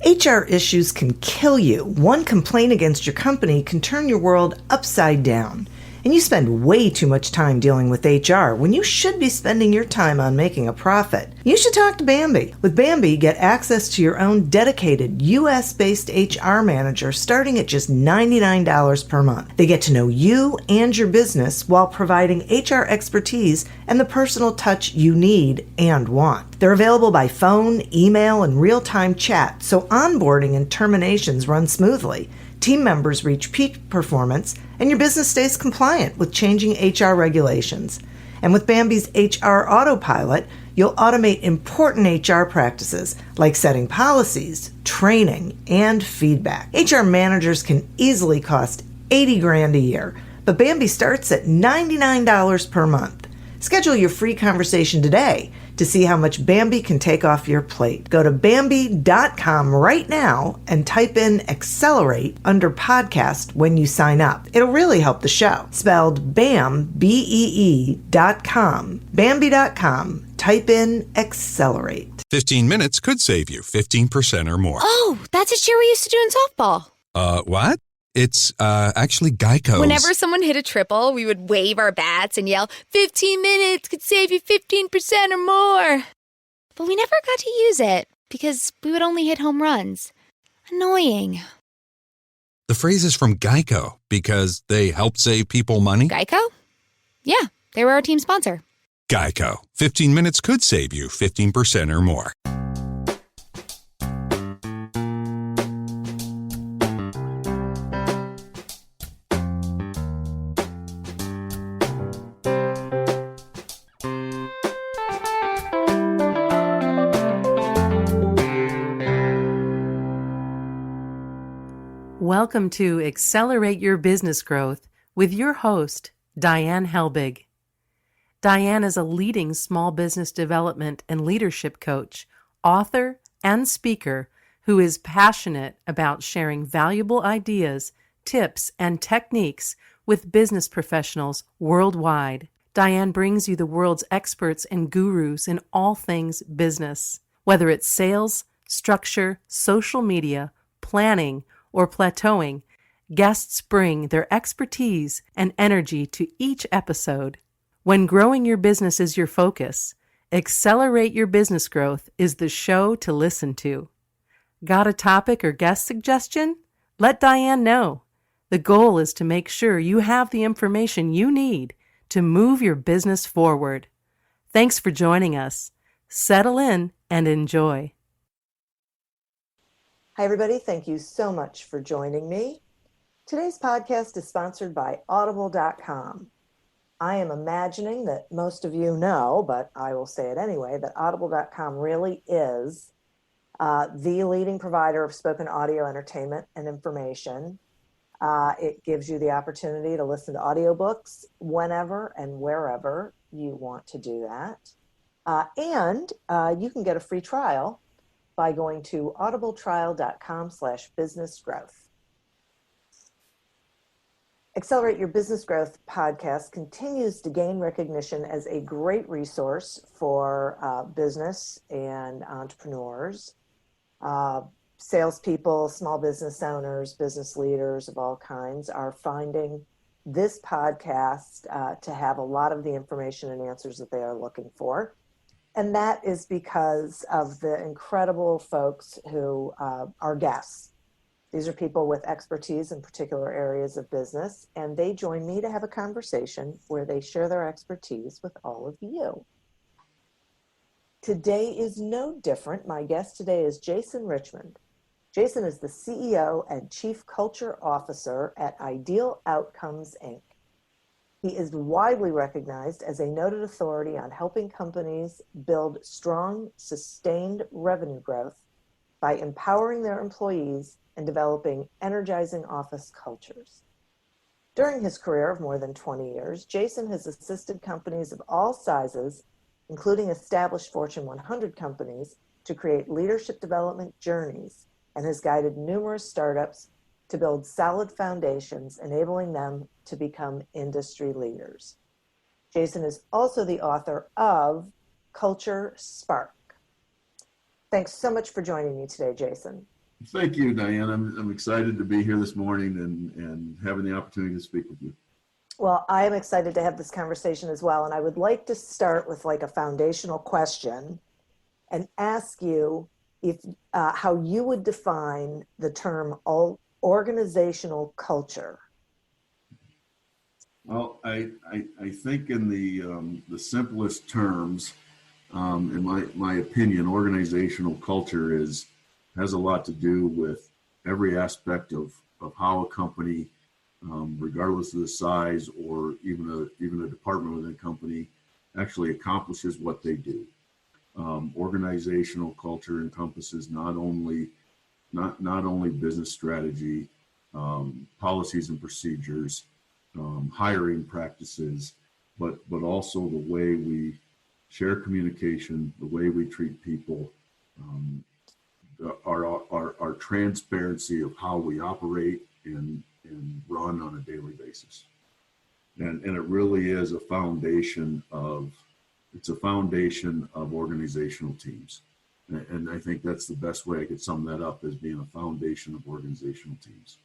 HR issues can kill you. One complaint against your company can turn your world upside down. And you spend way too much time dealing with HR when you should be spending your time on making a profit. You should talk to Bambi. With Bambi, get access to your own dedicated US-based HR manager starting at just $99 per month. They get to know you and your business while providing HR expertise and the personal touch you need and want. They're available by phone, email, and real-time chat, so onboarding and terminations run smoothly. Team members reach peak performance, and your business stays compliant with changing HR regulations. And with Bambi's HR Autopilot, you'll automate important HR practices like setting policies, training, and feedback. HR managers can easily cost $80,000 a year, but Bambi starts at $99 per month. Schedule your free conversation today to see how much Bambi can take off your plate. Go to Bambi.com right now and type in Accelerate under podcast when you sign up. It'll really help the show. Spelled BAM, BEE.com. Bambi.com. Type in Accelerate. 15 minutes could save you 15% or more. Oh, that's a cheer we used to do in softball. What? It's actually Geico's. Whenever someone hit a triple, we would wave our bats and yell, 15 minutes could save you 15% or more. But we never got to use it because we would only hit home runs. Annoying. The phrase is from Geico because they help save people money. Geico? Yeah, they were our team sponsor. Geico. 15 minutes could save you 15% or more. Welcome to Accelerate Your Business Growth with your host, Diane Helbig. Diane is a leading small business development and leadership coach, author, and speaker who is passionate about sharing valuable ideas, tips, and techniques with business professionals worldwide. Diane brings you the world's experts and gurus in all things business. Whether it's sales, structure, social media, planning, or plateauing, guests bring their expertise and energy to each episode. When growing your business is your focus, Accelerate Your Business Growth is the show to listen to. Got a topic or guest suggestion? Let Diane know. The goal is to make sure you have the information you need to move your business forward. Thanks for joining us. Settle in and enjoy. Hi, everybody. Thank you so much for joining me. Today's podcast is sponsored by Audible.com. I am imagining that most of you know, but I will say it anyway, that Audible.com really is the leading provider of spoken audio entertainment and information. It gives you the opportunity to listen to audiobooks whenever and wherever you want to do that. And you can get a free trial by going to audibletrial.com/businessgrowth. Accelerate Your Business Growth podcast continues to gain recognition as a great resource for business and entrepreneurs, salespeople, small business owners, business leaders of all kinds are finding this podcast to have a lot of the information and answers that they are looking for. And that is because of the incredible folks who are guests. These are people with expertise in particular areas of business, and they join me to have a conversation where they share their expertise with all of you. Today is no different. My guest today is Jason Richmond. Jason is the CEO and Chief Culture Officer at Ideal Outcomes, Inc. He is widely recognized as a noted authority on helping companies build strong, sustained revenue growth by empowering their employees and developing energizing office cultures. During his career of more than 20 years, Jason has assisted companies of all sizes, including established Fortune 100 companies, to create leadership development journeys and has guided numerous startups to build solid foundations, enabling them to become industry leaders. Jason is also the author of Culture Spark. Thanks so much for joining me today, Jason. Thank you, Diane. I'm excited to be here this morning and having the opportunity to speak with you. Well, I am excited to have this conversation as well. And I would like to start with like a foundational question and ask you if how you would define the term organizational culture. Well, I think in the simplest terms, in my opinion, organizational culture has a lot to do with every aspect of how a company, regardless of the size or even a department within a company, actually accomplishes what they do. Organizational culture encompasses not only business strategy, policies and procedures, hiring practices, but also the way we share communication, the way we treat people, um, our transparency of how we operate and run on a daily basis. And it really is it's a foundation of organizational teams. And I think that's the best way I could sum that up, as being a foundation of organizational teams.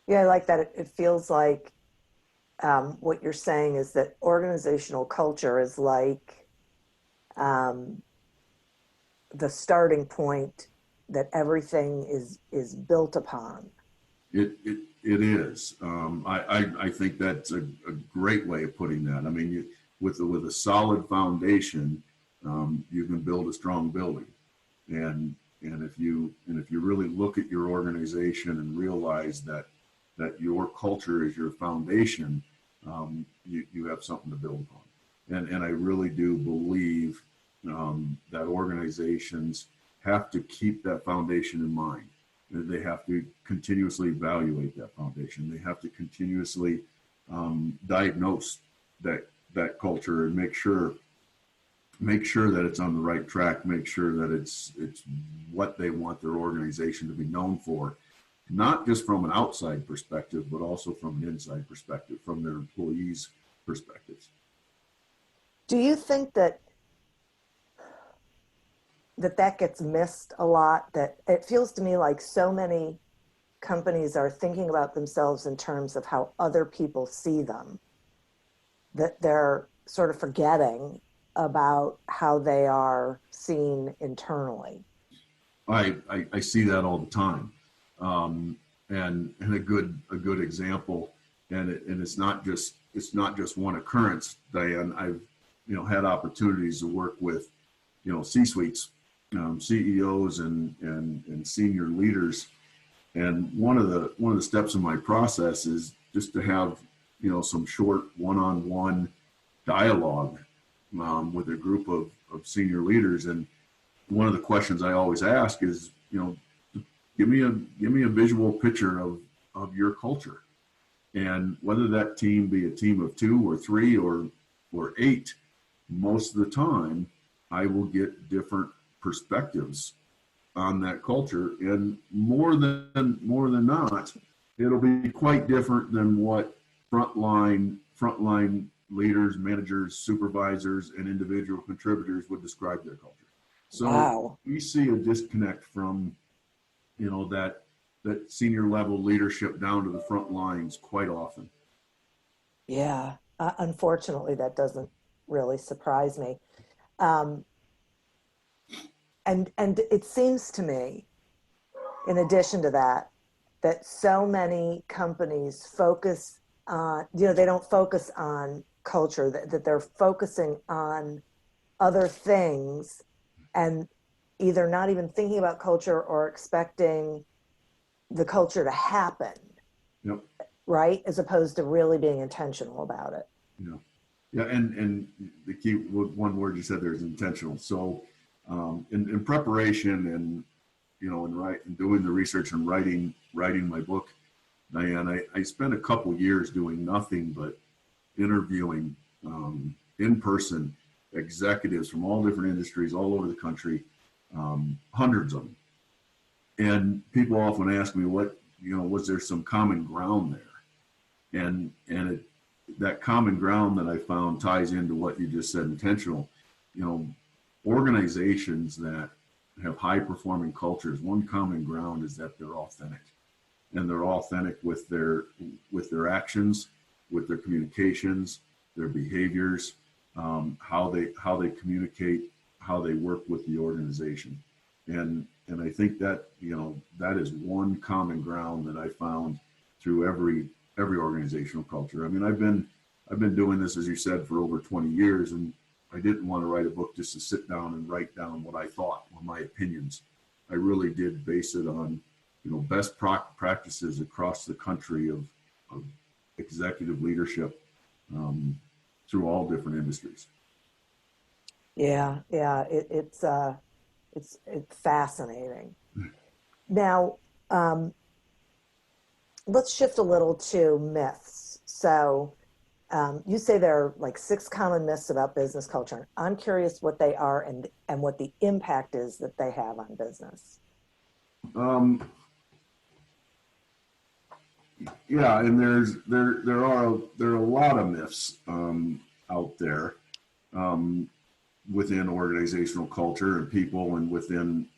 Yeah, I like that. It feels like what you're saying is that organizational culture is like um, the starting point that everything is built upon. It is. I think that's a great way of putting that. I mean, with a solid foundation, you can build a strong building. And if you really look at your organization and realize that your culture is your foundation, you have something to build upon. And I really do believe that organizations have to keep that foundation in mind. They have to continuously evaluate that foundation. They have to continuously diagnose that culture and make sure that it's on the right track. Make sure that it's what they want their organization to be known for, not just from an outside perspective, but also from an inside perspective, from their employees' perspectives. Do you think that gets missed a lot? That it feels to me like so many companies are thinking about themselves in terms of how other people see them, that they're sort of forgetting about how they are seen internally. I see that all the time, and a good example, and it's not just one occurrence, Diane. I've had opportunities to work with C-suites, CEOs and senior leaders, and one of the steps in my process is just to have some short one-on-one dialogue with a group of senior leaders. And one of the questions I always ask is, give me a visual picture of your culture, and whether that team be a team of 2 or 3 or 8, most of the time I will get different perspectives on that culture, and more than not, it'll be quite different than what frontline leaders, managers, supervisors, and individual contributors would describe their culture. So Wow. we see a disconnect from that senior level leadership down to the front lines quite often. Yeah. Unfortunately, that doesn't really surprise me. Um, and it seems to me, in addition to that, that so many companies focus on, they don't focus on culture, that they're focusing on other things and either not even thinking about culture or expecting the culture to happen. Yep. Right? As opposed to really being intentional about it. Yeah, and the key one word you said there is intentional. So in preparation and in doing the research and writing my book, Diane, I spent a couple years doing nothing but interviewing in person executives from all different industries all over the country, hundreds of them. And people often ask me, was there some common ground there? And that common ground that I found ties into what you just said, intentional. Organizations that have high performing cultures, one common ground is that they're authentic, and they're authentic with their actions, with their communications, their behaviors, how they communicate, how they work with the organization. And I think that, that is one common ground that I found through every organizational culture. I mean, I've been doing this, as you said, for over 20 years, and I didn't want to write a book just to sit down and write down what I thought or my opinions. I really did base it on, best practices across the country of executive leadership, through all different industries. Yeah, yeah, it's fascinating. Now, let's shift a little to myths. So, you say there are like 6 common myths about business culture. I'm curious what they are and what the impact is that they have on business. Yeah, and there are a lot of myths out there within organizational culture and people, and within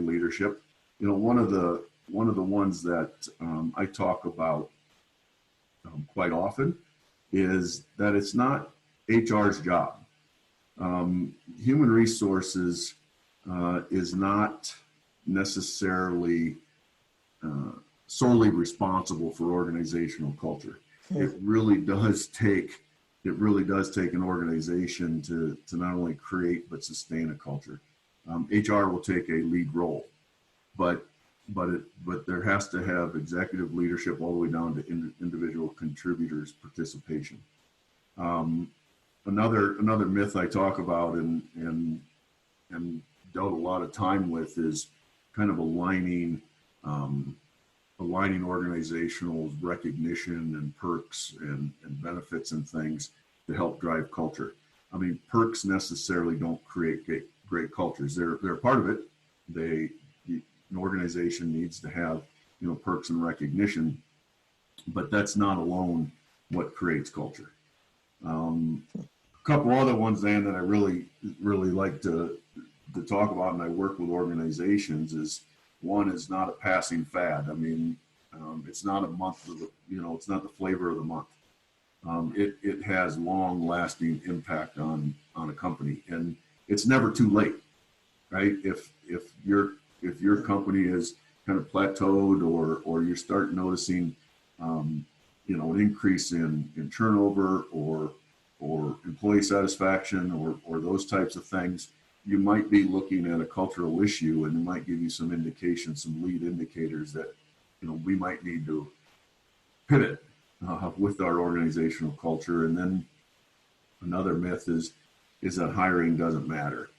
leadership. One of the ones that I talk about quite often is that it's not HR's job. Human resources is not necessarily solely responsible for organizational culture. It really does take an organization to not only create but sustain a culture. HR will take a lead role, but there has to have executive leadership all the way down to individual contributors' participation. Another myth I talk about and dealt a lot of time with is kind of aligning organizational recognition and perks and benefits and things to help drive culture. I mean, perks necessarily don't create great cultures. They're a part of it. An organization needs to have, perks and recognition, but that's not alone what creates culture. A couple other ones, Dan, that I really like to talk about, and I work with organizations, is one is not a passing fad. I mean, it's not a month of it's not the flavor of the month. It has long-lasting impact on a company, and it's never too late, right? If your company is kind of plateaued, or you start noticing, an increase in turnover or employee satisfaction or those types of things, you might be looking at a cultural issue, and it might give you some indication, some lead indicators that, we might need to pivot with our organizational culture. And then another myth is that hiring doesn't matter.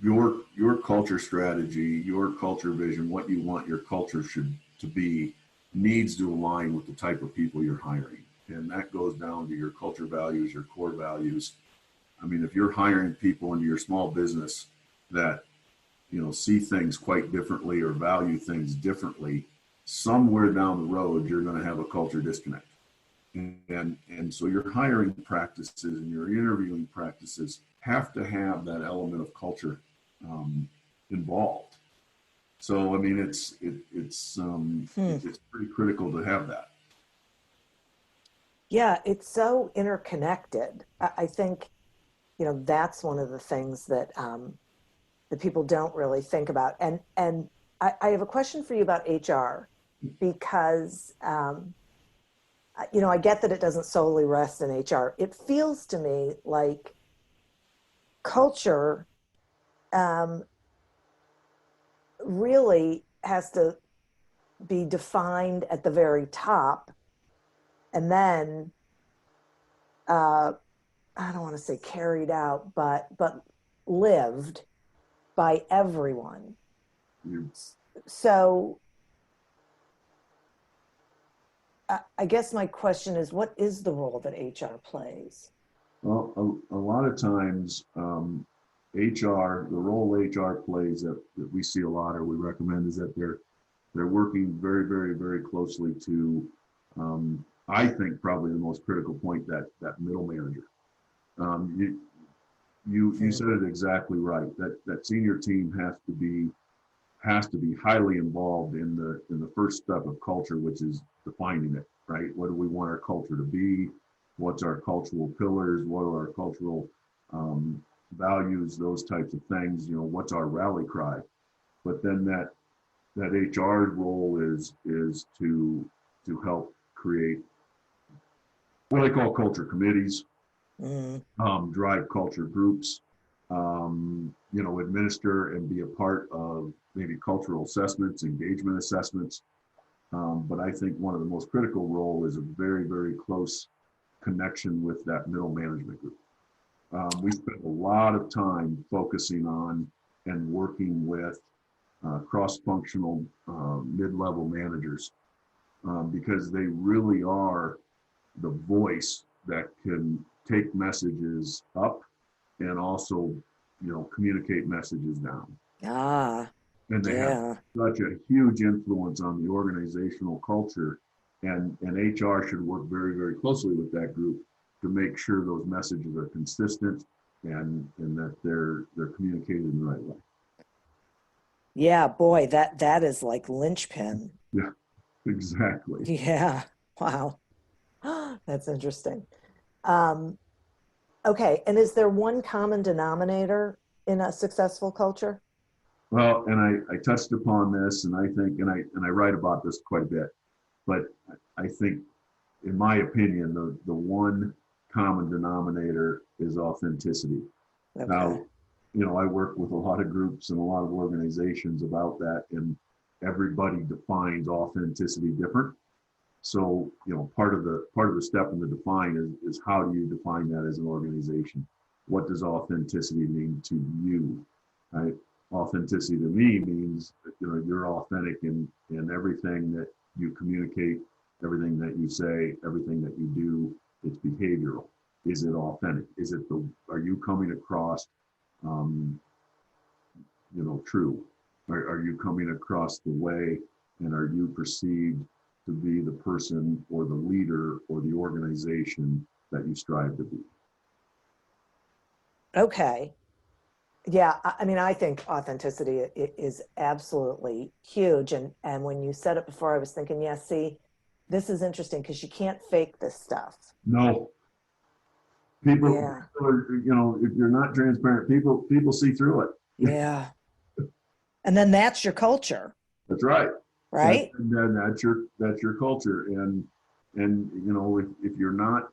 Your culture strategy, your culture vision, what you want your culture to be, needs to align with the type of people you're hiring. And that goes down to your culture values, your core values. I mean, if you're hiring people into your small business that, see things quite differently or value things differently, somewhere down the road, you're going to have a culture disconnect. And so your hiring practices and your interviewing practices have to have that element of culture involved. So, I mean, it's pretty critical to have that. Yeah, it's so interconnected. I think, that's one of the things that that people don't really think about. And I have a question for you about HR, because I get that it doesn't solely rest in HR. It feels to me like culture really has to be defined at the very top, and then I don't want to say carried out, but lived by everyone. So I guess my question is, what is the role that HR plays? Well, a lot of times, HR, the role HR plays that we see a lot, or we recommend, is that they're working very, very, very closely to, I think probably the most critical point, that middle manager. you said it exactly right. That senior team has to be highly involved in the first step of culture, which is defining it, right? What do we want our culture to be? What's our cultural pillars? What are our cultural values? Those types of things. You know, what's our rally cry? But then that HR's role is to help create what I call culture committees, drive culture groups, you know, administer and be a part of maybe cultural assessments, engagement assessments. But I think one of the most critical role is a very, very close connection with that middle management group. We spend a lot of time focusing on and working with cross-functional mid-level managers because they really are the voice that can take messages up and also, you know, communicate messages down. Ah, And they have such a huge influence on the organizational culture, and HR should work very, very closely with that group to make sure those messages are consistent and that they're communicated in the right way. yeah, boy, that is like linchpin. Yeah, exactly. Yeah, wow. That's interesting. Okay, and is there one common denominator in a successful culture? Well, and I touched upon this, and I think, and I write about this quite a bit, but I think, in my opinion, the one common denominator is authenticity. Okay. Now, you know, I work with a lot of groups and a lot of organizations about that, and everybody defines authenticity different. So, you know, part of the step in the define is how do you define that as an organization? What does authenticity mean to you? Right? Authenticity to me means that, you know, you're authentic in everything that you communicate, everything that you say, everything that you do. It's behavioral. Is it authentic? Are you coming across, you know, true? Are you coming across the way, and are you perceived to be the person or the leader or the organization that you strive to be? Okay. Yeah, I mean, I think authenticity is absolutely huge. And when you said it before, I was thinking, yeah, see, this is interesting because you can't fake this stuff. No. People, Yeah. you know, if you're not transparent, people see through it. Yeah. And then that's your culture, That's right. right? That's your culture. And you know, if you're not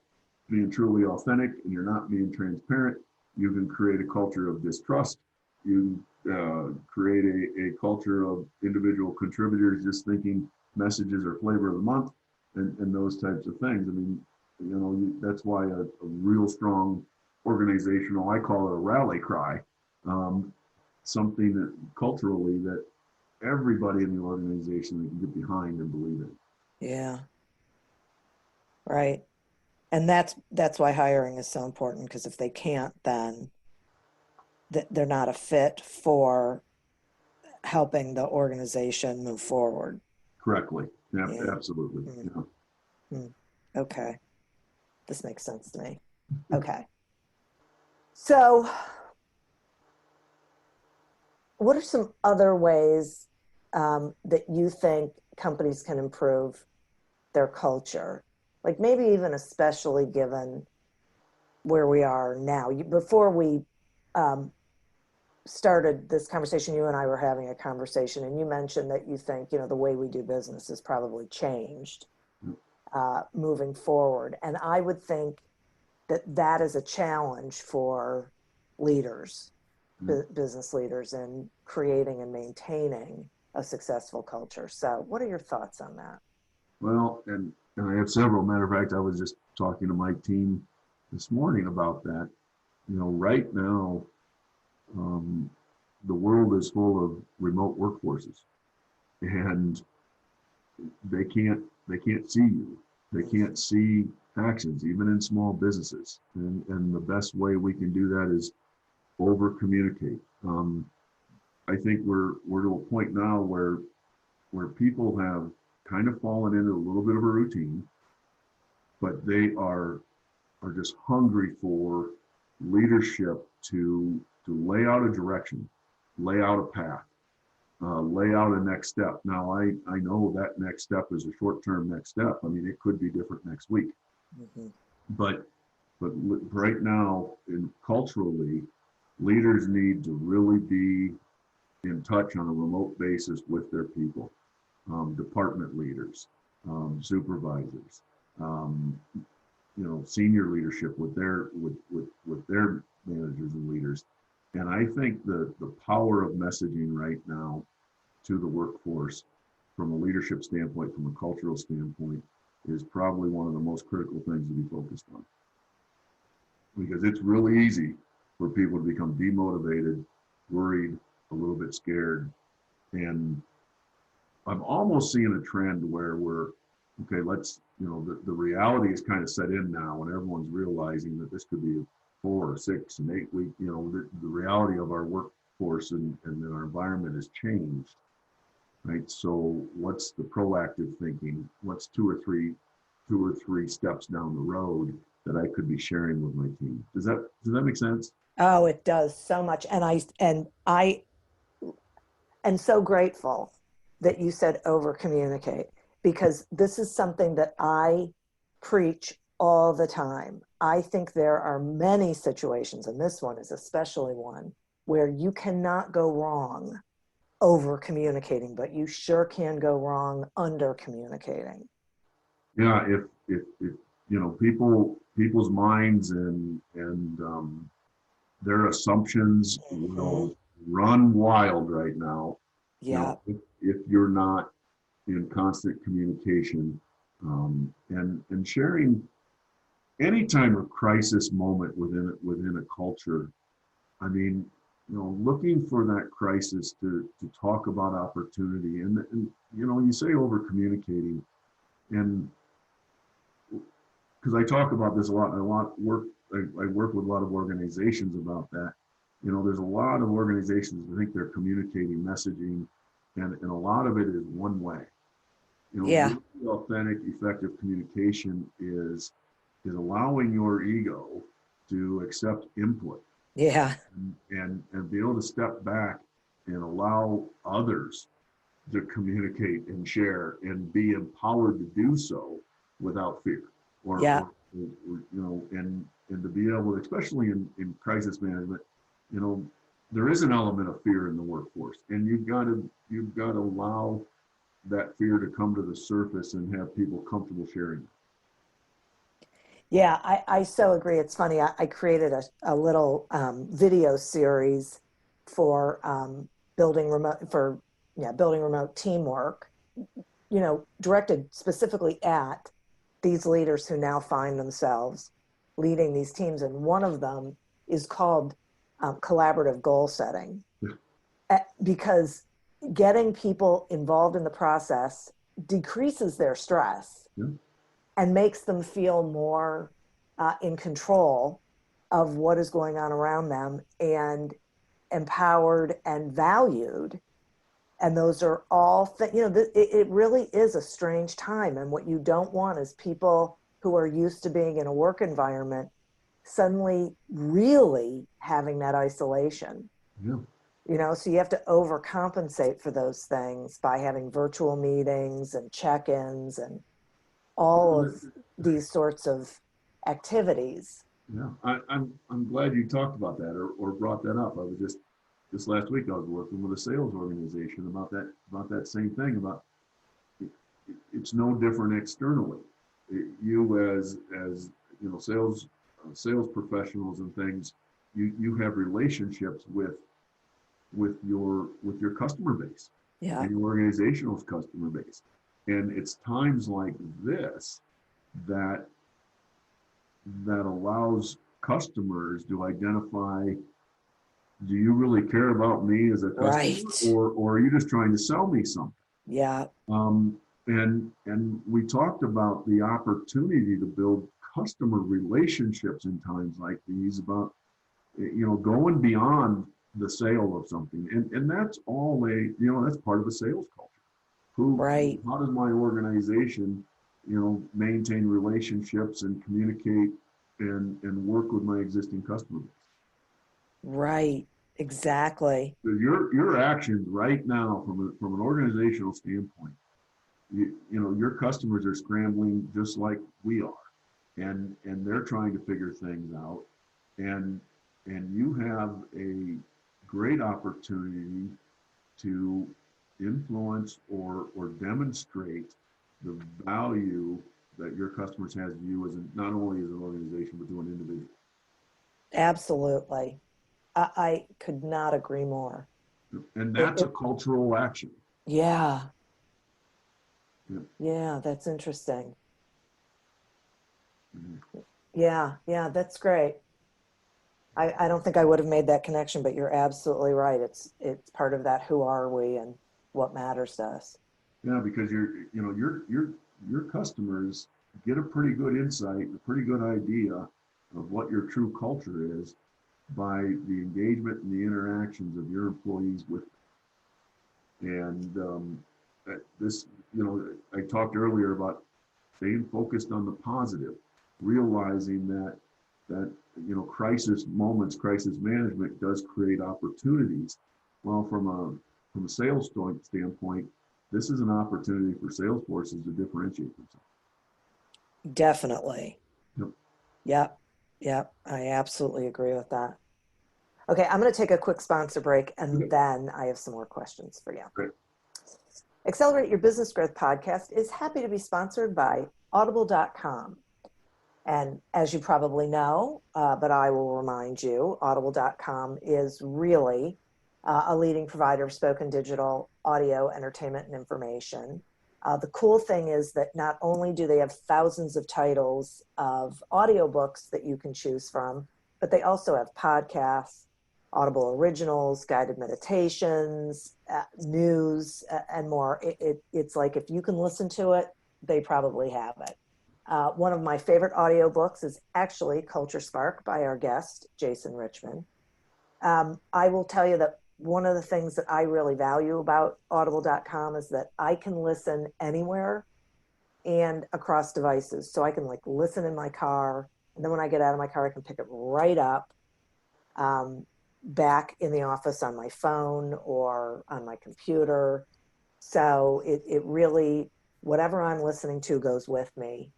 being truly authentic and you're not being transparent, you can create a culture of distrust. You create a culture of individual contributors just thinking messages are flavor of the month and those types of things. I mean, you know, that's why a real strong organizational, I call it a rally cry, something that culturally that everybody in the organization can get behind and believe in. Yeah. Right. And that's why hiring is so important, because if they can't, then they're not a fit for helping the organization move forward. Correctly. Yeah, Yeah. absolutely. Mm. Yeah. Okay. This makes sense to me. Okay. So, what are some other ways that you think companies can improve their culture? Like maybe even especially given where we are now. Before we started this conversation, you and I were having a conversation, and you mentioned that you think, you know, the way we do business has probably changed moving forward. And I would think that is a challenge for leaders, business leaders, in creating and maintaining a successful culture. So what are your thoughts on that? Well, and I have several. Matter of fact, I was just talking to my team this morning about that. You know, right now, the world is full of remote workforces, and they can't see you. They can't see actions, even in small businesses. And the best way we can do that is over communicate. I think we're to a point now where people have kind of fallen into a little bit of a routine, but they are just hungry for leadership to lay out a direction, lay out a path, lay out a next step. Now, I know that next step is a short-term next step. I mean, it could be different next week. Mhm. But right now, culturally, leaders need to really be in touch on a remote basis with their people, department leaders, supervisors, senior leadership with their managers and leaders. And I think the power of messaging right now to the workforce from a leadership standpoint, from a cultural standpoint, is probably one of the most critical things to be focused on. Because it's really easy for people to become demotivated, worried, a little bit scared. And I'm almost seeing a trend where the reality is kind of set in now, and everyone's realizing that this could be a 4 or 6 and 8 week, the reality of our workforce and our environment has changed, right? So what's the proactive thinking? What's two or three steps down the road that I could be sharing with my team? Does that make sense? Oh, it does so much. And I am so grateful that you said over communicate, because this is something that I preach all the time. I think there are many situations, and this one is especially one, where you cannot go wrong over communicating, but you sure can go wrong under communicating. Yeah, if people's minds and their assumptions will run wild right now. Yeah. If you're not in constant communication, and sharing any time of crisis moment within a culture. I mean, looking for that crisis to talk about opportunity, and you say over communicating, and because I talk about this a lot, and I work with a lot of organizations about that. There's a lot of organizations that think they're communicating messaging, and a lot of it is one way. Yeah. Really authentic, effective communication is allowing your ego to accept input, Yeah. and be able to step back and allow others to communicate and share and be empowered to do so without fear, Yeah. and to be able to, especially in crisis management, there is an element of fear in the workforce, and you've got to allow that fear to come to the surface and have people comfortable sharing it. Yeah, I so agree. It's funny. I created a little video series for building remote teamwork, directed specifically at these leaders who now find themselves leading these teams. And one of them is called collaborative goal setting, because getting people involved in the process decreases their stress. Yeah. And makes them feel more in control of what is going on around them, and empowered and valued. And those are all it really is a strange time. And what you don't want is people who are used to being in a work environment suddenly really having that isolation. Yeah. So you have to overcompensate for those things by having virtual meetings and check-ins and all of these sorts of activities. Yeah, I'm glad you talked about that or brought that up. I was just last week I was working with a sales organization about that same thing. About it's no different externally. You as sales professionals and things, you have relationships with your customer base, Yeah. and your organizational customer base. And it's times like this that allows customers to identify, do you really care about me as a customer, Right. or are you just trying to sell me something? Yeah. And we talked about the opportunity to build customer relationships in times like these, about going beyond the sale of something, and that's all that's part of a sales culture. Right. How does my organization, maintain relationships and communicate and work with my existing customer base? Right. Exactly. So your actions right now, from an organizational standpoint, you know, your customers are scrambling just like we are, and they're trying to figure things out, and you have a great opportunity to influence or demonstrate the value that your customers has to you as not only as an organization but to an individual. Absolutely. I could not agree more. And It, that's a it, cultural action. yeah. Yeah. Yeah. That's interesting. Mhm. Yeah. Yeah. That's great. I don't think I would have made that connection, but you're absolutely right. It's part of that who are we and what matters to us. Yeah, because your customers get a pretty good insight, a pretty good idea of what your true culture is by the engagement and the interactions of your employees with them. And this, I talked earlier about staying focused on the positive, realizing that crisis moments, crisis management does create opportunities. Well, from a sales standpoint, this is an opportunity for sales forces to differentiate themselves. Definitely. Yep. Yep. Yep. I absolutely agree with that. Okay, I'm going to take a quick sponsor break and Okay. then I have some more questions for you. Great. Accelerate Your Business Growth podcast is happy to be sponsored by audible.com. And as you probably know, but I will remind you, audible.com is really a leading provider of spoken digital audio, entertainment, and information. The cool thing is that not only do they have thousands of titles of audiobooks that you can choose from, but they also have podcasts, Audible originals, guided meditations, news, and more. It's like if you can listen to it, they probably have it. One of my favorite audiobooks is actually Culture Spark by our guest, Jason Richmond. I will tell you that one of the things that I really value about audible.com is that I can listen anywhere and across devices. So I can like listen in my car, and then when I get out of my car, I can pick it right up back in the office on my phone or on my computer. So it really, whatever I'm listening to goes with me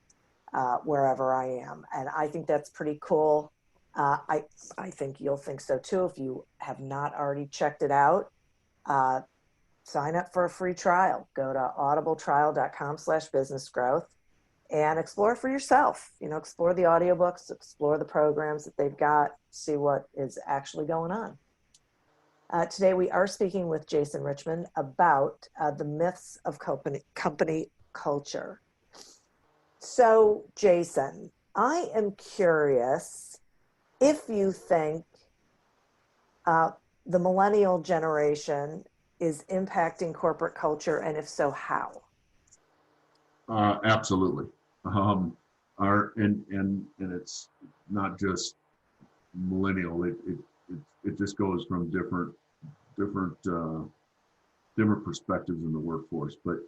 wherever I am. And I think that's pretty cool. I think you'll think so too. If you have not already checked it out, sign up for a free trial. Go to audibletrial.com/businessgrowth and explore for yourself. Explore the audiobooks, explore the programs that they've got, see what is actually going on. Today we are speaking with Jason Richmond about the myths of company culture. So, Jason, I am curious if you think the millennial generation is impacting corporate culture, and if so, how? Absolutely. And it's not just millennial. It just goes from different perspectives in the workforce. But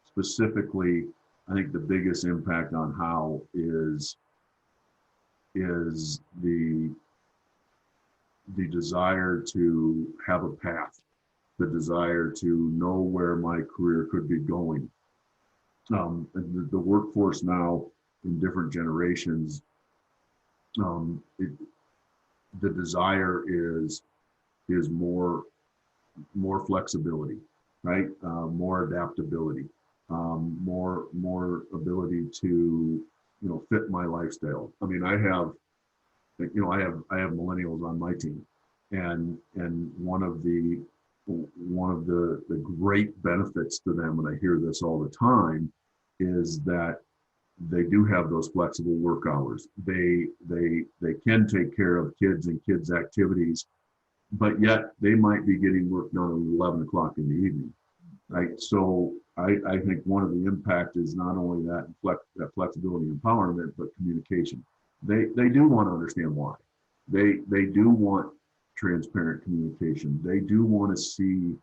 specifically, I think the biggest impact on how is the desire to have a path, the desire to know where my career could be going. And the workforce now in different generations, the desire is more flexibility, right? More adaptability, more ability to fit my lifestyle. I mean, I have millennials on my team, and one of the great benefits to them, and I hear this all the time, is that they do have those flexible work hours. They can take care of kids and kids' activities, but yet they might be getting work done at 11 o'clock in the evening, right? So I think one of the impact is not only that flexibility and empowerment, but communication. They do want to understand why. They do want transparent communication. They do want to see,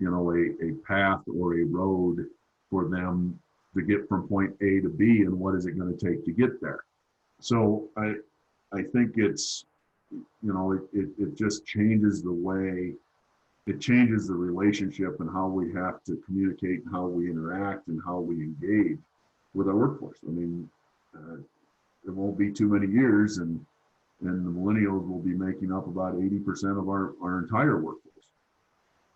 a path or a road for them to get from point A to B, and what is it going to take to get there. So I think it's it just changes the way, it changes the relationship and how we have to communicate and how we interact and how we engage with our workforce. I mean, it won't be too many years and the millennials will be making up about 80% of our entire workforce,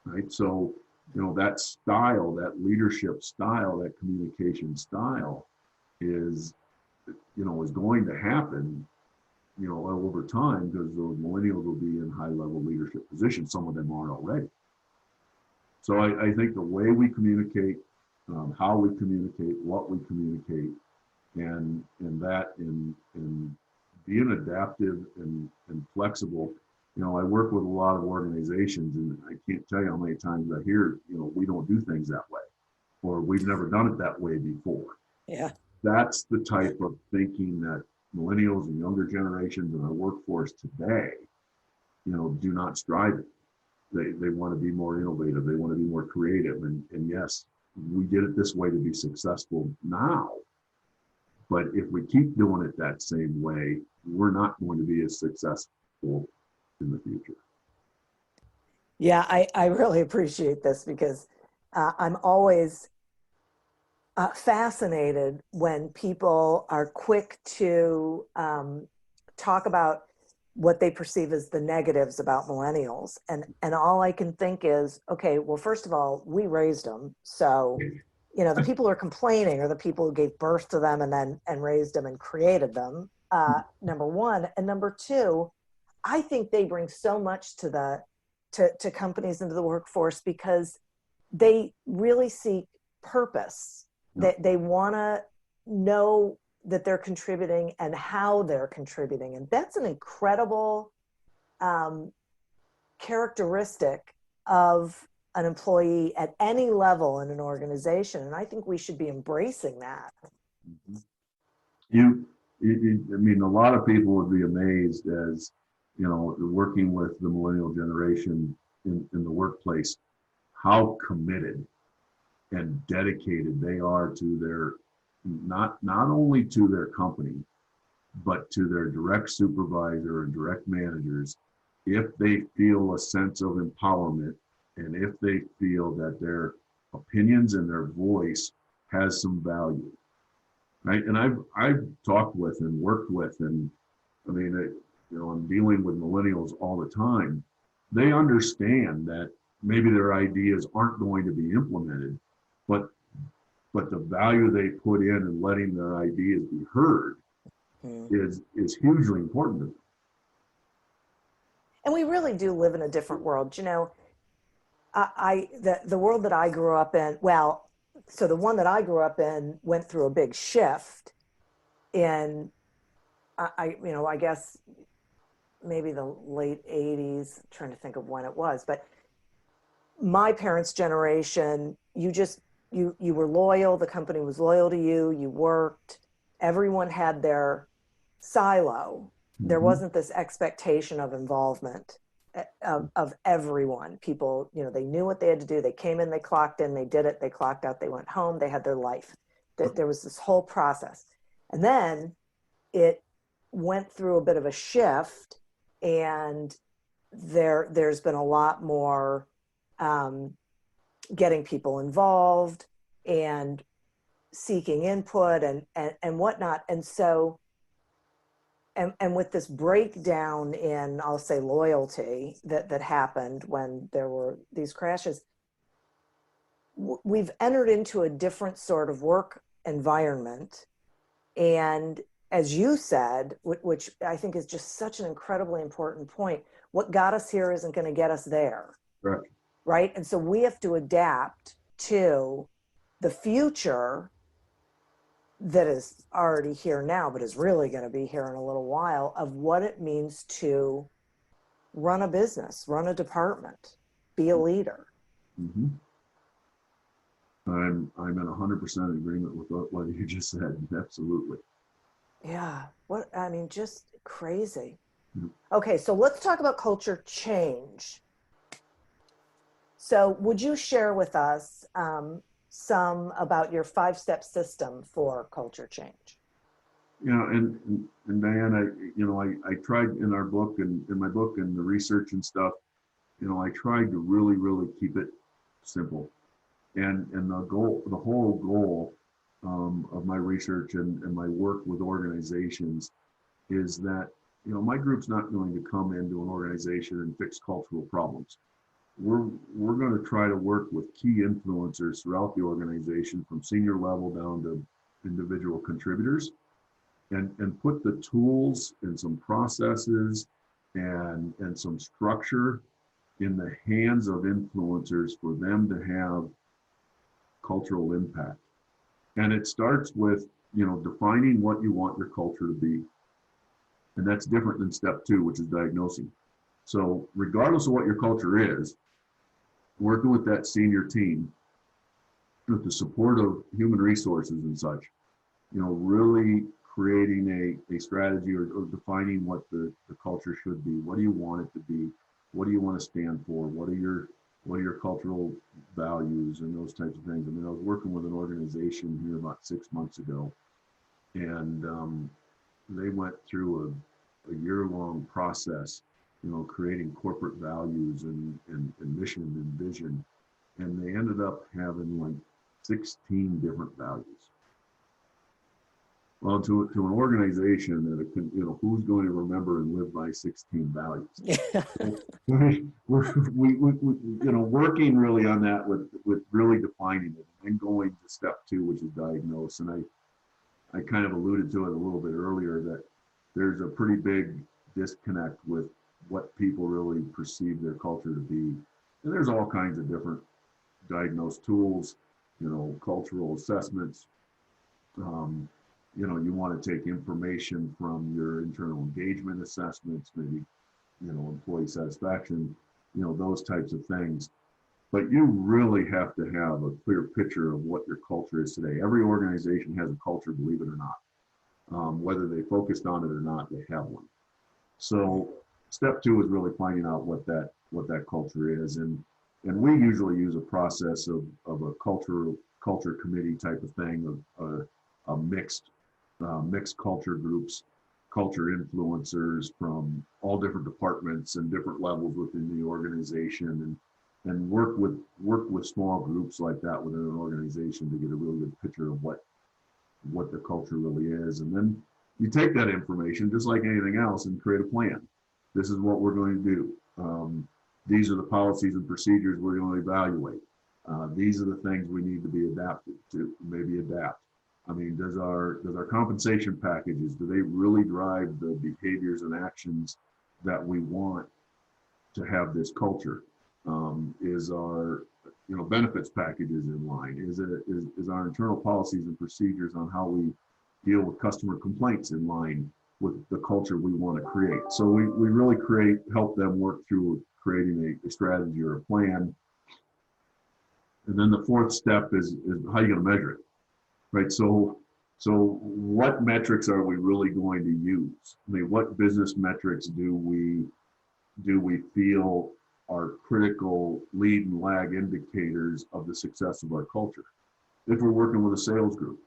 right? So, that style, that leadership style, that communication style is going to happen, over time, because those millennials will be in high level leadership positions. Some of them are already. So I think the way we communicate, how we communicate, what we communicate, and being adaptive and flexible. I work with a lot of organizations, and I can't tell you how many times I hear, we don't do things that way, or we've never done it that way before. Yeah. That's the type of thinking that millennials and younger generations in our workforce today, do not strive it. They want to be more innovative. They want to be more creative. And yes, we did it this way to be successful now. But if we keep doing it that same way, we're not going to be as successful in the future. Yeah, I really appreciate this because I'm always fascinated when people are quick to talk about what they perceive as the negatives about millennials. And all I can think is, okay, well, first of all, we raised them. So, the people who are complaining are the people who gave birth to them and raised them and created them, number one. And number two, I think they bring so much to companies and to the workforce because they really seek purpose. They want to know that they're contributing and how they're contributing. And that's an incredible characteristic of an employee at any level in an organization. And I think we should be embracing that. I mean, a lot of people would be amazed as, working with the millennial generation in the workplace, how committed and dedicated they are to their, not only to their company, but to their direct supervisor and direct managers, if they feel a sense of empowerment and if they feel that their opinions and their voice has some value, right? And I've talked with and worked with, and I mean, I'm dealing with millennials all the time. They understand that maybe their ideas aren't going to be implemented, but the value they put in and letting their ideas be heard is hugely important to them. And we really do live in a different world. The world that I grew up in, so the one that I grew up in went through a big shift in, I guess maybe the late 80s, trying to think of when it was, but my parents' generation, you were loyal, the company was loyal to you, you worked, everyone had their silo. There wasn't this expectation of involvement of everyone. People, they knew what they had to do. They came in, they clocked in, they did it, they clocked out, they went home, they had their life. There was this whole process. And then it went through a bit of a shift, and there's been a lot more getting people involved and seeking input and whatnot. And so, and with this breakdown in, I'll say, loyalty that happened when there were these crashes, we've entered into a different sort of work environment. And as you said, which I think is just such an incredibly important point, what got us here isn't going to get us there. Right. Right. And so we have to adapt to the future that is already here now, but is really going to be here in a little while, of what it means to run a business, run a department, be a leader. Mm-hmm. I'm in 100% agreement with what you just said. Absolutely. Yeah. Just crazy. Mm-hmm. Okay. So let's talk about culture change. So would you share with us some about your 5-step system for culture change? And Diane, I tried in our book and in my book and the research and stuff, I tried to really keep it simple. And the whole goal of my research and my work with organizations is that, my group's not going to come into an organization and fix cultural problems. We're going to try to work with key influencers throughout the organization from senior level down to individual contributors and put the tools and some processes and some structure in the hands of influencers for them to have cultural impact. And it starts with, defining what you want your culture to be. And that's different than step 2, which is diagnosing. So regardless of what your culture is, working with that senior team with the support of human resources and such, really creating a strategy or defining what the culture should be. What do you want it to be? What do you want to stand for? What are your cultural values and those types of things? I mean, I was working with an organization here about 6 months ago, and they went through a year-long process, creating corporate values and mission and vision, and they ended up having like 16 different values. Well, to an organization that who's going to remember and live by 16 values? We're working really on that with really defining it and going to step 2, which is diagnose. And I kind of alluded to it a little bit earlier that there's a pretty big disconnect with what people really perceive their culture to be. And there's all kinds of different diagnose tools, cultural assessments. You want to take information from your internal engagement assessments, maybe, employee satisfaction, those types of things. But you really have to have a clear picture of what your culture is today. Every organization has a culture, believe it or not. Whether they focused on it or not, they have one. So step 2 is really finding out what that culture is. And we usually use a process of a culture committee type of thing, of a mixed culture groups, culture influencers from all different departments and different levels within the organization, and work with small groups like that within an organization to get a really good picture of what the culture really is. And then you take that information, just like anything else, and create a plan. This is what we're going to do. These are the policies and procedures we're going to evaluate. These are the things we need to be adapted to, maybe adapt. I mean, does our compensation packages, do they really drive the behaviors and actions that we want to have this culture? Is our benefits packages in line? Is our internal policies and procedures on how we deal with customer complaints in line with the culture we want to create? So we really help them work through creating a strategy or a plan. And then the 4th step is how you're going to measure it. Right. So what metrics are we really going to use? I mean, what business metrics do we feel are critical lead and lag indicators of the success of our culture? If we're working with a sales group,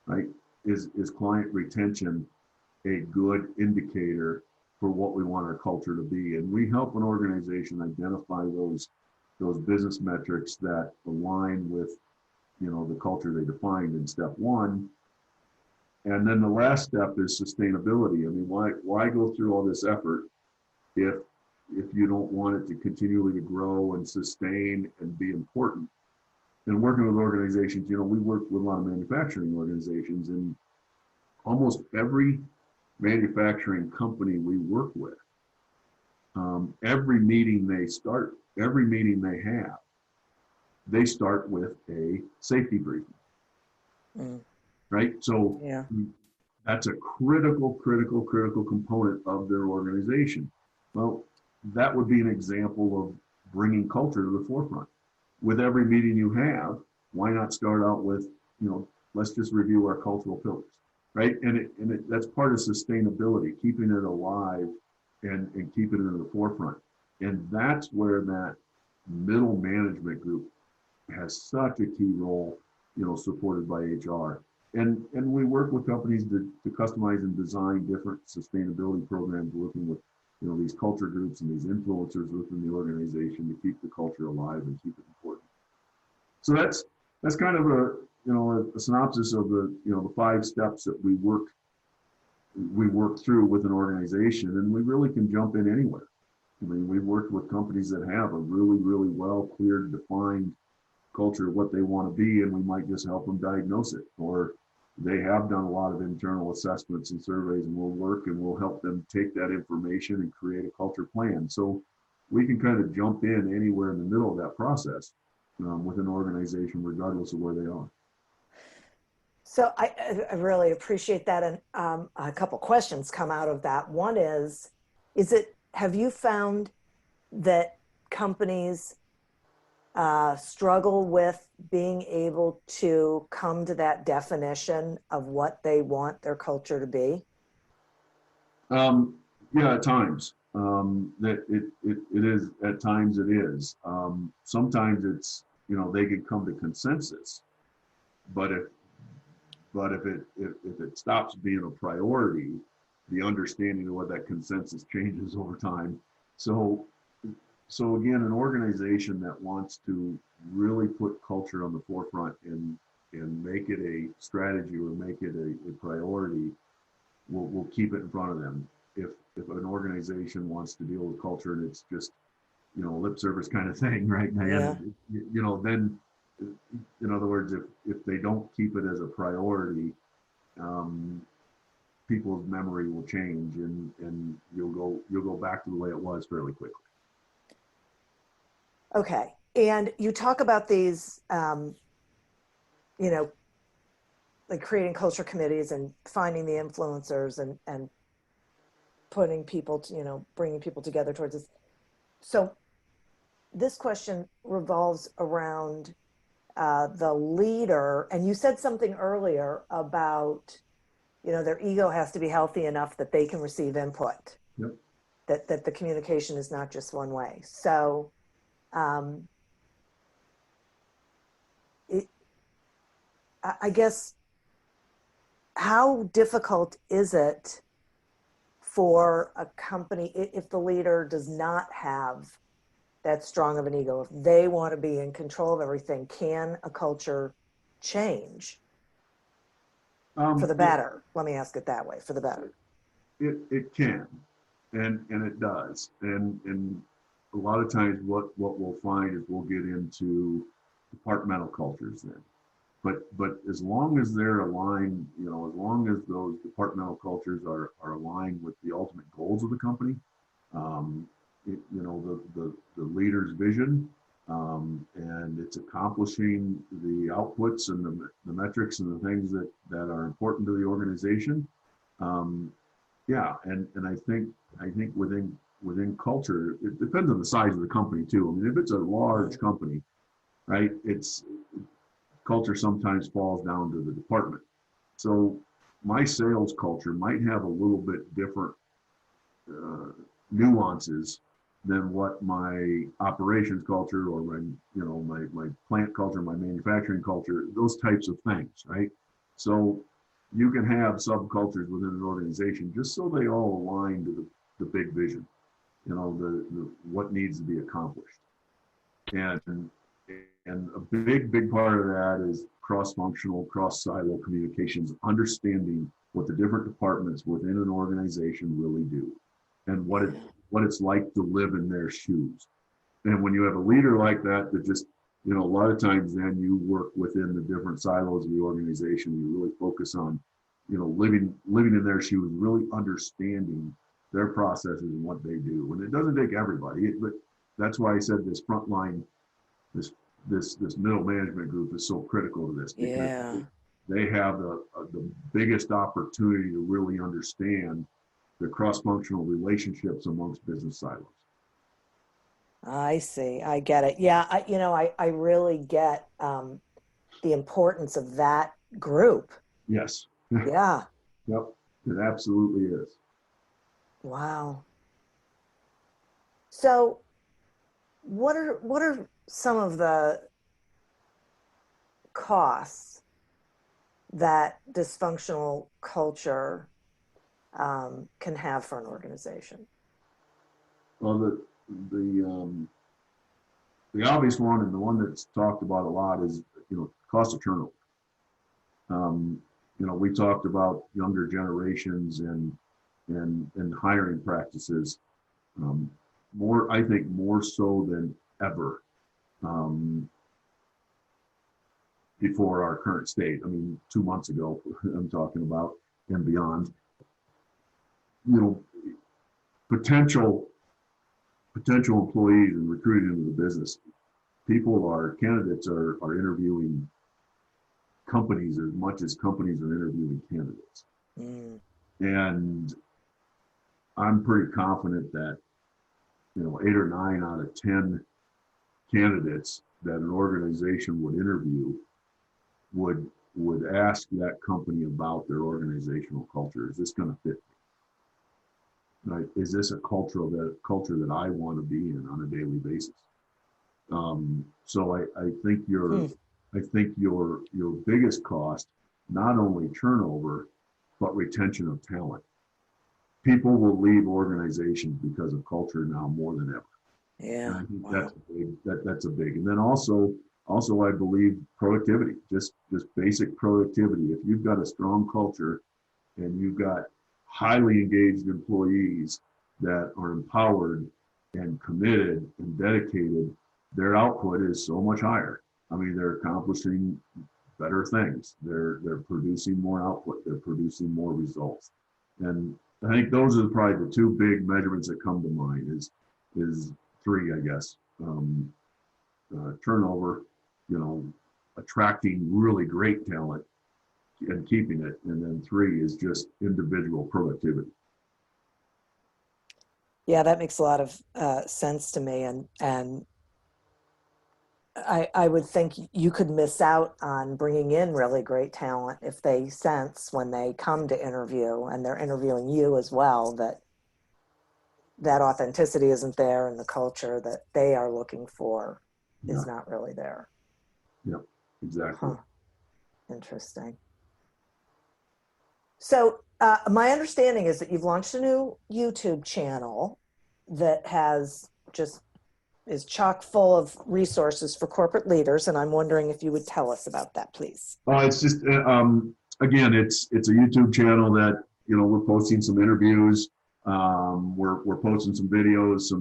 right, is client retention a good indicator for what we want our culture to be? And we help an organization identify those business metrics that align with the culture they defined in step 1. And then the last step is sustainability. I mean, why go through all this effort if you don't want it to continually to grow and sustain and be important? And working with organizations, we work with a lot of manufacturing organizations, and almost every manufacturing company we work with, every meeting they have, they start with a safety briefing, right? So that's a critical component of their organization. Well, that would be an example of bringing culture to the forefront. With every meeting you have, why not start out with, let's just review our cultural pillars, right? And that's part of sustainability, keeping it alive and keeping it in the forefront. And that's where that middle management group has such a key role, supported by HR. and we work with companies to customize and design different sustainability programs, working with these culture groups and these influencers within the organization to keep the culture alive and keep it important. So that's kind of a synopsis of the 5 steps that we work through with an organization, and we really can jump in anywhere. I mean, we've worked with companies that have a really, really well cleared, defined culture, what they want to be, and we might just help them diagnose it. Or they have done a lot of internal assessments and surveys, and we'll help them take that information and create a culture plan. So we can kind of jump in anywhere in the middle of that process with an organization, regardless of where they are. So I really appreciate that. And a couple questions come out of that. One is have you found that companies struggle with being able to come to that definition of what they want their culture to be? Yeah, at times. That it is, at times it is. Sometimes it's, they can come to consensus, but if it stops being a priority, the understanding of what that consensus changes over time. So again, an organization that wants to really put culture on the forefront and make it a strategy or make it a priority, will keep it in front of them. If an organization wants to deal with culture and it's just lip service kind of thing, right? Yeah. Then, in other words, if they don't keep it as a priority, people's memory will change, and you'll go back to the way it was fairly quickly. Okay. And you talk about these, like creating culture committees and finding the influencers and putting people to, bringing people together towards this. So this question revolves around the leader. And you said something earlier about, their ego has to be healthy enough that they can receive input. Yep. That the communication is not just one way. So I guess, how difficult is it for a company if the leader does not have that strong of an ego? If they want to be in control of everything, can a culture change for the better? Let me ask it that way, for the better. It can, and it does, and a lot of times what we'll find is we'll get into departmental cultures then. But as long as they're aligned, as long as those departmental cultures are aligned with the ultimate goals of the company, the leader's vision, and it's accomplishing the outputs and the metrics and the things that are important to the organization. Yeah, and I think within culture, it depends on the size of the company too. I mean, if it's a large company, right, culture sometimes falls down to the department. So my sales culture might have a little bit different nuances than what my operations culture or my plant culture, my manufacturing culture, those types of things, right? So you can have subcultures within an organization just so they all align to the big vision, the what needs to be accomplished. And a big part of that is cross-functional, cross-silo communications, understanding what the different departments within an organization really do and what it's like to live in their shoes. And when you have a leader like that just, a lot of times then you work within the different silos of the organization. You really focus on, living in their shoes, really understanding their processes and what they do. And it doesn't take everybody, but that's why I said this frontline, this middle management group is so critical to this, because they have the biggest opportunity to really understand the cross-functional relationships amongst business silos. I see. I get it. Yeah. I really get the importance of that group. Yes. Yeah. Yep. It absolutely is. Wow. So what are some of the costs that dysfunctional culture can have for an organization? Well, the obvious one, and the one that's talked about a lot, is cost of turnover. We talked about younger generations and hiring practices, I think more so than ever, before our current state. I mean, 2 months ago, I'm talking about, and beyond. Potential employees and recruited into the business. Candidates are interviewing companies as much as companies are interviewing candidates. And I'm pretty confident that 8 or 9 out of 10 candidates that an organization would interview would ask that company about their organizational culture. Is this going to fit me? Right? Is this a culture that I want to be in on a daily basis? So I think your biggest cost, not only turnover, but retention of talent. People will leave organizations because of culture now more than ever. Yeah, and I think wow. that's a big. And then also I believe productivity, just basic productivity. If you've got a strong culture and you've got highly engaged employees that are empowered and committed and dedicated, their output is so much higher. I mean, they're accomplishing better things. They're producing more output. They're producing more results. And I think those are probably the two big measurements that come to mind. Is three, I guess. Turnover, attracting really great talent and keeping it, and then 3 is just individual productivity. Yeah, that makes a lot of sense to me, and I would think you could miss out on bringing in really great talent if they sense when they come to interview and they're interviewing you as well that authenticity isn't there and the culture that they are looking for is not really there. Yeah, exactly. Huh. Interesting. So my understanding is that you've launched a new YouTube channel that is chock full of resources for corporate leaders, and I'm wondering if you would tell us about that, please. It's just again, it's a YouTube channel that we're posting some interviews. We're posting some videos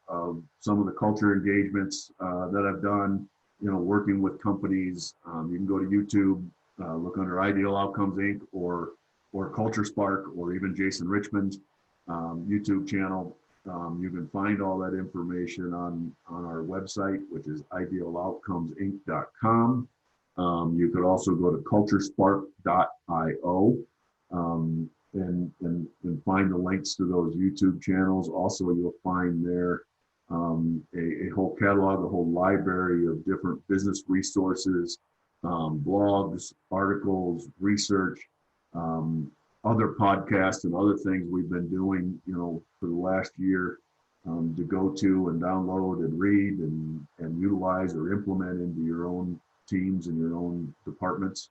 of some of the culture engagements that I've done. Working with companies. You can go to YouTube, look under Ideal Outcomes Inc. or Culture Spark, or even Jason Richmond's YouTube channel. You can find all that information on our website, which is idealoutcomesinc.com. You could also go to culturespark.io and find the links to those YouTube channels. Also, you'll find there a whole catalog, a whole library of different business resources, blogs, articles, research, other podcasts and other things we've been doing, for the last year, to go to and download and read and utilize or implement into your own teams and your own departments.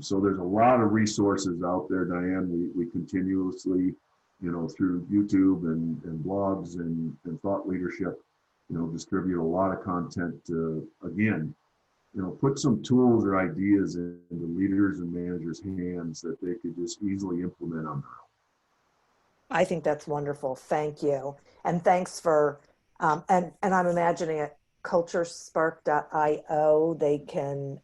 So there's a lot of resources out there, Diane. We continuously, through YouTube and blogs and thought leadership, distribute a lot of content to, again, put some tools or ideas into leaders and managers' hands that they could just easily implement on their own. I think that's wonderful. Thank you. And thanks for, and I'm imagining at culturespark.io, they can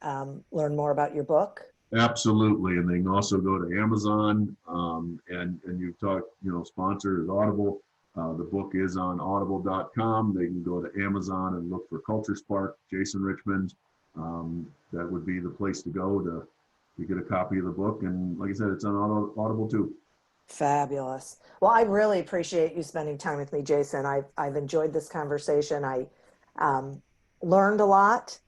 learn more about your book. Absolutely. And they can also go to Amazon, and you've talked, sponsor is Audible. The book is on audible.com. They can go to Amazon and look for Culture Spark, Jason Richmond. That would be the place to go to get a copy of the book. And like I said, it's on Audible too. Fabulous. Well, I really appreciate you spending time with me, Jason. I've enjoyed this conversation. I learned a lot,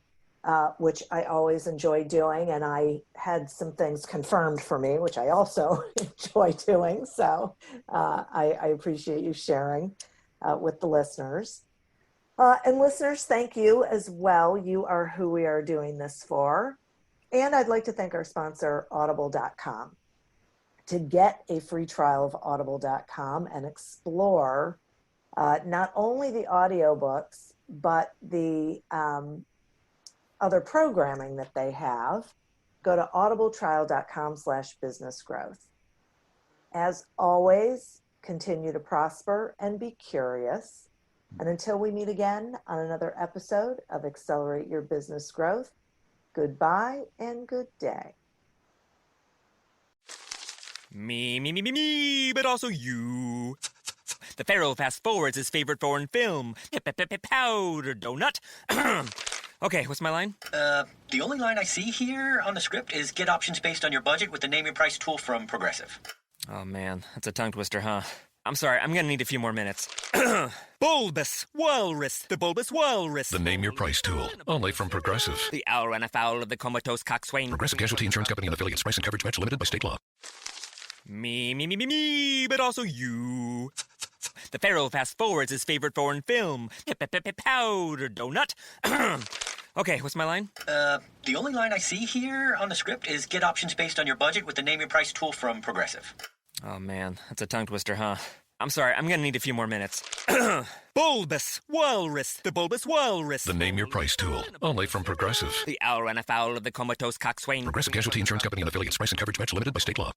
which I always enjoy doing, and I had some things confirmed for me, which I also enjoy doing. So I appreciate you sharing with the listeners. And listeners, thank you as well. You are who we are doing this for. And I'd like to thank our sponsor, Audible.com. To get a free trial of Audible.com and explore not only the audiobooks, but the other programming that they have, go to audibletrial.com/businessgrowth. As always, continue to prosper and be curious. And until we meet again on another episode of Accelerate Your Business Growth, goodbye and good day. Me, but also you. The Pharaoh fast forwards his favorite foreign film, Powder Donut. Okay, what's my line? The only line I see here on the script is get options based on your budget with the Name Your Price tool from Progressive. Oh man, that's a tongue twister, huh? I'm sorry, I'm gonna need a few more minutes. Bulbous Walrus, the Bulbous Walrus. The Name Your Price tool, only from Progressive. The owl ran afoul of the comatose coxswain. Progressive Casualty Insurance Company and affiliates. Price and coverage match limited by state law. Me, but also you. The Pharaoh fast forwards his favorite foreign film, Powder Donut. Okay, what's my line? The only line I see here on the script is get options based on your budget with the Name Your Price tool from Progressive. Oh man, that's a tongue twister, huh? I'm sorry, I'm gonna need a few more minutes. Bulbous Walrus, the Bulbous Walrus. The Name Your Price tool, only from Progressive. The owl ran afoul of the comatose coxswain. Progressive Casualty Insurance Company and affiliates. Price and coverage match limited by state law.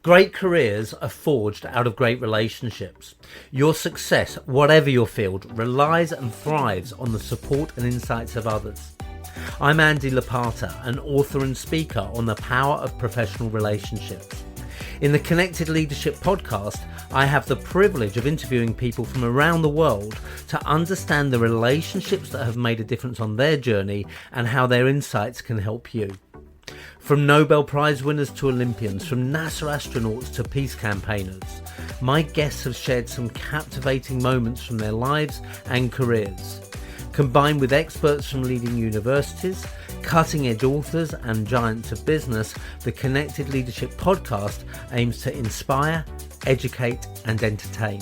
Great careers are forged out of great relationships. Your success, whatever your field, relies and thrives on the support and insights of others. I'm Andy Lapata, an author and speaker on the power of professional relationships. In the Connected Leadership podcast, I have the privilege of interviewing people from around the world to understand the relationships that have made a difference on their journey and how their insights can help you. From Nobel Prize winners to Olympians, from NASA astronauts to peace campaigners, my guests have shared some captivating moments from their lives and careers. Combined with experts from leading universities, cutting-edge authors and giants of business, the Connected Leadership podcast aims to inspire, educate and entertain.